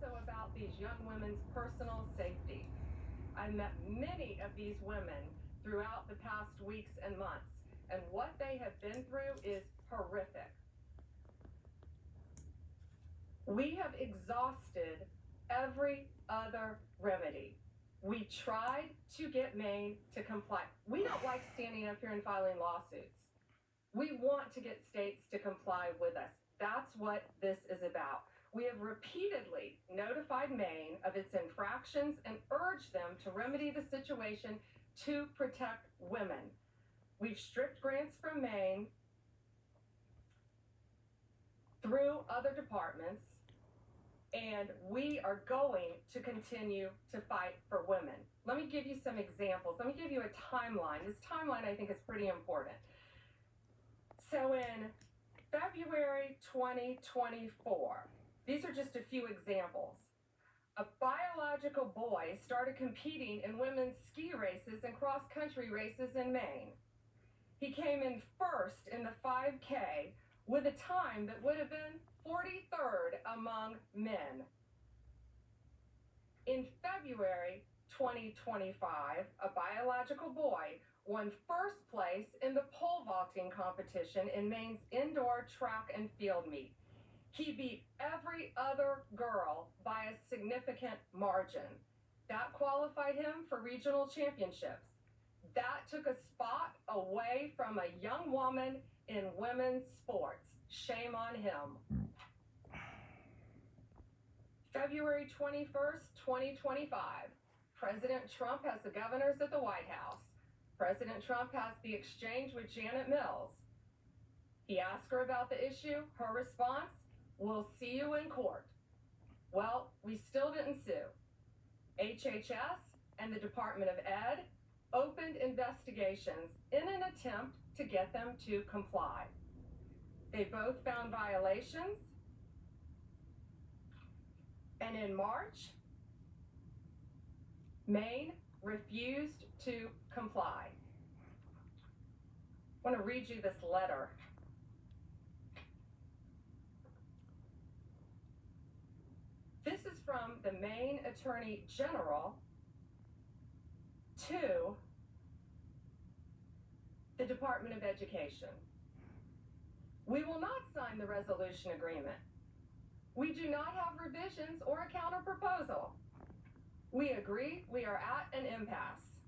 also about these young women's personal safety. I met many of these women throughout the past weeks and months, and what they have been through is horrific. We have exhausted every other remedy. We tried to get Maine to comply. We don't like standing up here and filing lawsuits. We want to get states to comply with us. That's what this is about. We have repeatedly notified Maine of its infractions and urged them to remedy the situation to protect women. We've stripped grants from Maine through other departments, and we are going to continue to fight for women. Let me give you some examples. Let me give you a timeline. This timeline, I think, is pretty important. So in February 2024, these are just a few examples. A biological boy started competing in women's ski races and cross-country races in Maine. He came in first in the 5K with a time that would have been 43rd among men. In February 2025, a biological boy won first place in the pole vaulting competition in Maine's indoor track and field meet. He beat every other girl by a significant margin. That qualified him for regional championships. That took a spot away from a young woman in women's sports. Shame on him. February 21st, 2025, President Trump has the governors at the White House. President Trump has the exchange with Janet Mills. He asked her about the issue. Her response, "We'll see you in court." Well, we still didn't sue. HHS and the Department of Ed opened investigations in an attempt to get them to comply. They both found violations. And in March, Maine refused to comply. I want to read you this letter. This is from the Maine Attorney General to the Department of Education. We will not sign the resolution agreement. We do not have revisions or a counterproposal. We agree we are at an impasse.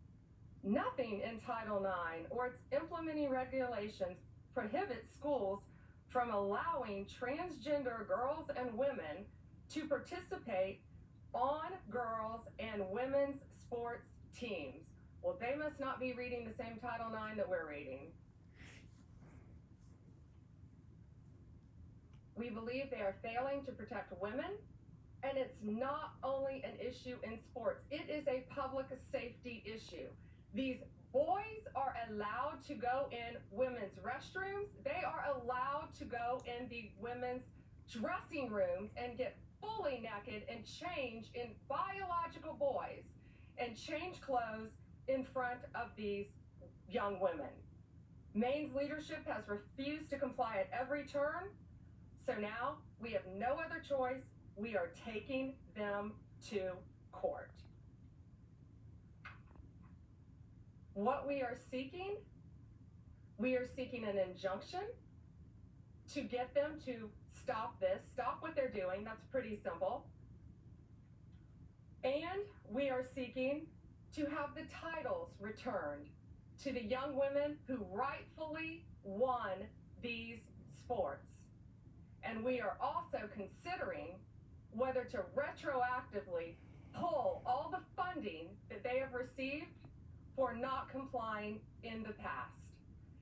Nothing in Title IX or its implementing regulations prohibits schools from allowing transgender girls and women to participate on girls' and women's sports teams. Well, they must not be reading the same Title IX that we're reading. We believe they are failing to protect women, and it's not only an issue in sports, it is a public safety issue. These boys are allowed to go in women's restrooms. They are allowed to go in the women's dressing rooms and get fully naked and change in biological boys and change clothes in front of these young women. Maine's leadership has refused to comply at every turn. So now we have no other choice. We are taking them to court. What we are seeking an injunction to get them to stop this, stop what they're doing. That's pretty simple. And we are seeking to have the titles returned to the young women who rightfully won these sports. And we are also considering whether to retroactively pull all the funding that they have received for not complying in the past.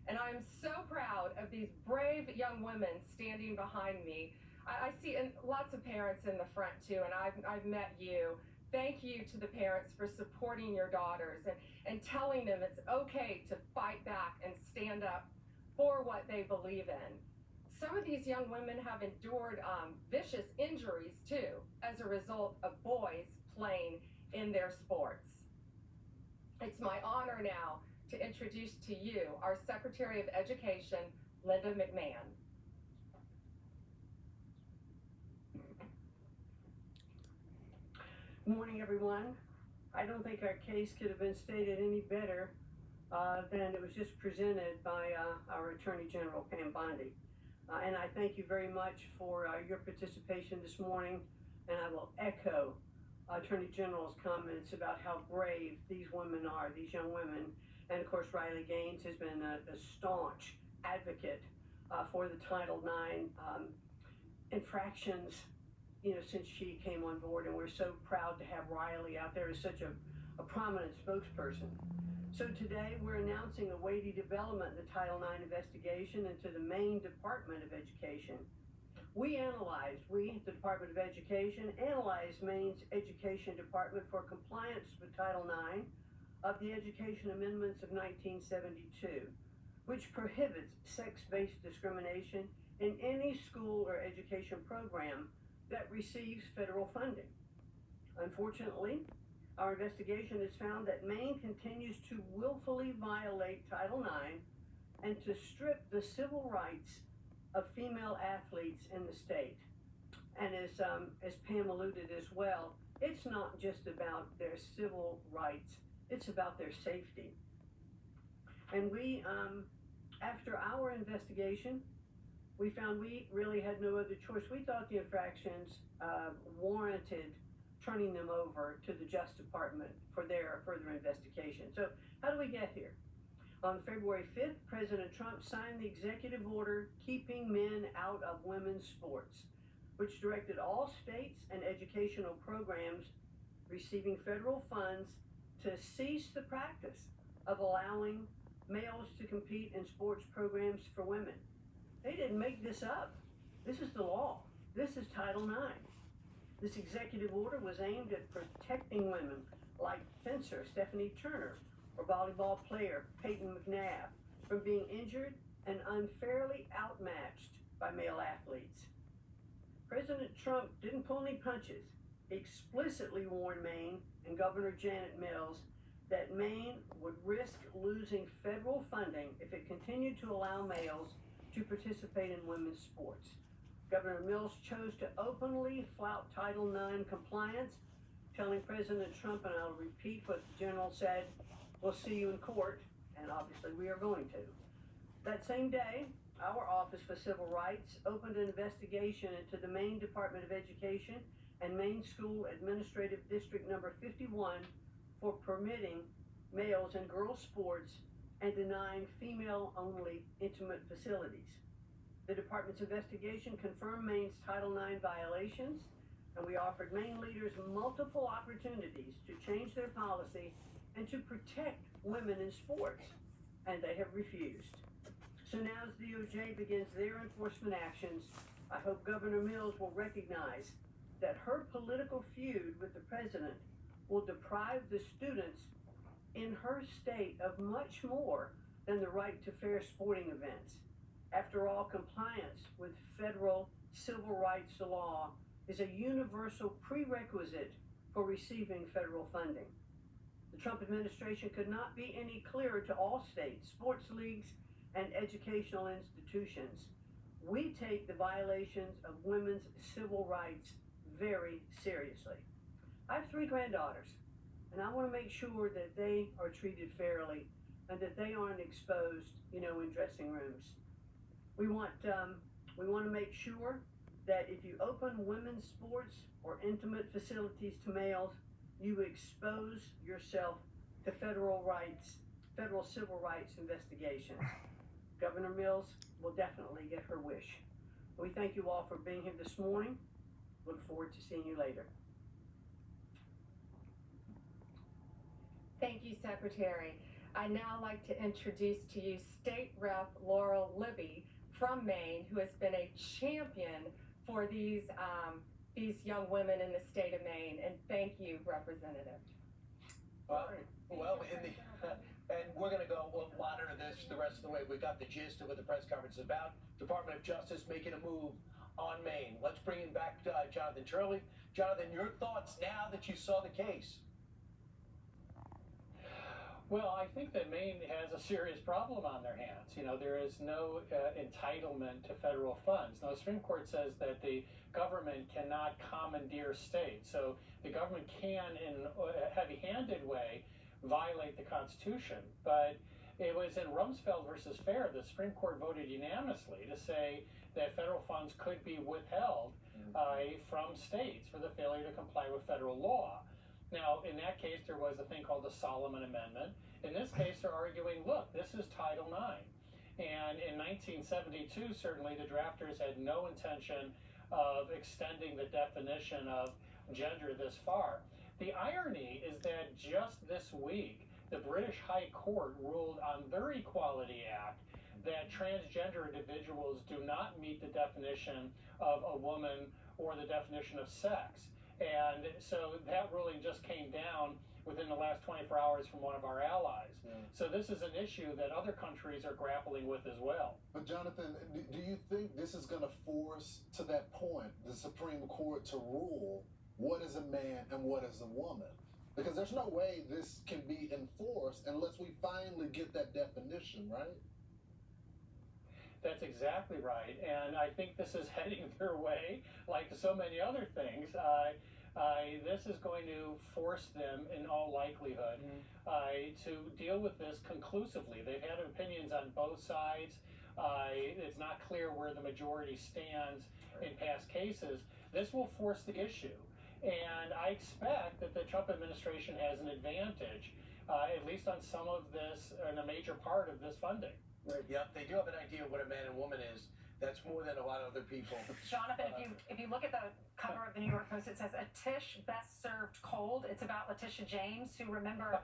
And I'm so proud of these brave young women standing behind me. I see lots of parents in the front too, and I've met you. Thank you to the parents for supporting your daughters and telling them it's okay to fight back and stand up for what they believe in. Some of these young women have endured vicious injuries too as a result of boys playing in their sports. It's my honor now to introduce to you our Secretary of Education, Linda McMahon. Morning, everyone. I don't think our case could have been stated any better than it was just presented by our Attorney General, Pam Bondi. And I thank you very much for your participation this morning, and I will echo Attorney General's comments about how brave these women are, these young women. And of course, Riley Gaines has been a staunch advocate for the Title IX infractions, since she came on board, and we're so proud to have Riley out there as such a prominent spokesperson. So today we're announcing a weighty development in the Title IX investigation into the Maine Department of Education. We, the Department of Education, analyzed Maine's Education Department for compliance with Title IX of the Education Amendments of 1972, which prohibits sex-based discrimination in any school or education program that receives federal funding. Unfortunately, our investigation has found that Maine continues to willfully violate Title IX and to strip the civil rights of female athletes in the state. And as Pam alluded as well, it's not just about their civil rights, it's about their safety. And we, after our investigation, we found we really had no other choice. We thought the infractions warranted turning them over to the Justice Department for their further investigation. So how do we get here? On February 5th, President Trump signed the executive order keeping men out of women's sports, which directed all states and educational programs receiving federal funds to cease the practice of allowing males to compete in sports programs for women. They didn't make this up. This is the law. This is Title IX. This executive order was aimed at protecting women like fencer Stephanie Turner or volleyball player Peyton McNabb from being injured and unfairly outmatched by male athletes. President Trump didn't pull any punches. He explicitly warned Maine and Governor Janet Mills that Maine would risk losing federal funding if it continued to allow males to participate in women's sports. Governor Mills chose to openly flout Title IX compliance, telling President Trump, and I'll repeat what the general said, "We'll see you in court," and obviously we are going to. That same day, our Office for Civil Rights opened an investigation into the Maine Department of Education and Maine School Administrative District number 51 for permitting males and girls sports and denying female-only intimate facilities. The department's investigation confirmed Maine's Title IX violations, and we offered Maine leaders multiple opportunities to change their policy and to protect women in sports, and they have refused. So now as the DOJ begins their enforcement actions, I hope Governor Mills will recognize that her political feud with the president will deprive the students in her state of much more than the right to fair sporting events. After all, compliance with federal civil rights law is a universal prerequisite for receiving federal funding. The Trump administration could not be any clearer to all states, sports leagues, and educational institutions. We take the violations of women's civil rights very seriously. I have 3 granddaughters, and I want to make sure that they are treated fairly and that they aren't exposed, in dressing rooms. We want to make sure that if you open women's sports or intimate facilities to males, you expose yourself to federal civil rights investigations. Governor Mills will definitely get her wish. We thank you all for being here this morning. Look forward to seeing you later. Thank you, Secretary. I'd now like to introduce to you State Rep Laurel Libby from Maine, who has been a champion for these young women in the state of Maine. And thank you, Representative. And we're going to go, we'll monitor this the rest of the way. We got the gist of what the press conference is about. Department of Justice making a move on Maine. Let's bring in back Jonathan Turley. Jonathan, your thoughts now that you saw the case? Well, I think that Maine has a serious problem on their hands. You know, there is no entitlement to federal funds. Now, the Supreme Court says that the government cannot commandeer states. So the government can, in a heavy-handed way, violate the Constitution. But it was in Rumsfeld versus Fair, the Supreme Court voted unanimously to say that federal funds could be withheld from states for the failure to comply with federal law. Now, in that case, there was a thing called the Solomon Amendment. In this case, they're arguing, look, this is Title IX. And in 1972, certainly, the drafters had no intention of extending the definition of gender this far. The irony is that just this week, the British High Court ruled on their Equality Act that transgender individuals do not meet the definition of a woman or the definition of sex. And so that ruling just came down within the last 24 hours from one of our allies. So this is an issue that other countries are grappling with as well. But Jonathan, do you think this is going to force, to that point, the Supreme Court to rule what is a man and what is a woman? Because there's no way this can be enforced unless we finally get that definition, right? That's exactly right, and I think this is heading their way, like so many other things. This is going to force them, in all likelihood, to deal with this conclusively. They've had opinions on both sides. It's not clear where the majority stands in past cases. This will force the issue, and I expect that the Trump administration has an advantage, at least on some of this, and a major part of this funding. Right. Yep, they do have an idea of what a man and woman is. That's more than a lot of other people. Jonathan, if you look at the cover of the New York Post, it says a Tish best served cold. It's about Letitia James, who, remember,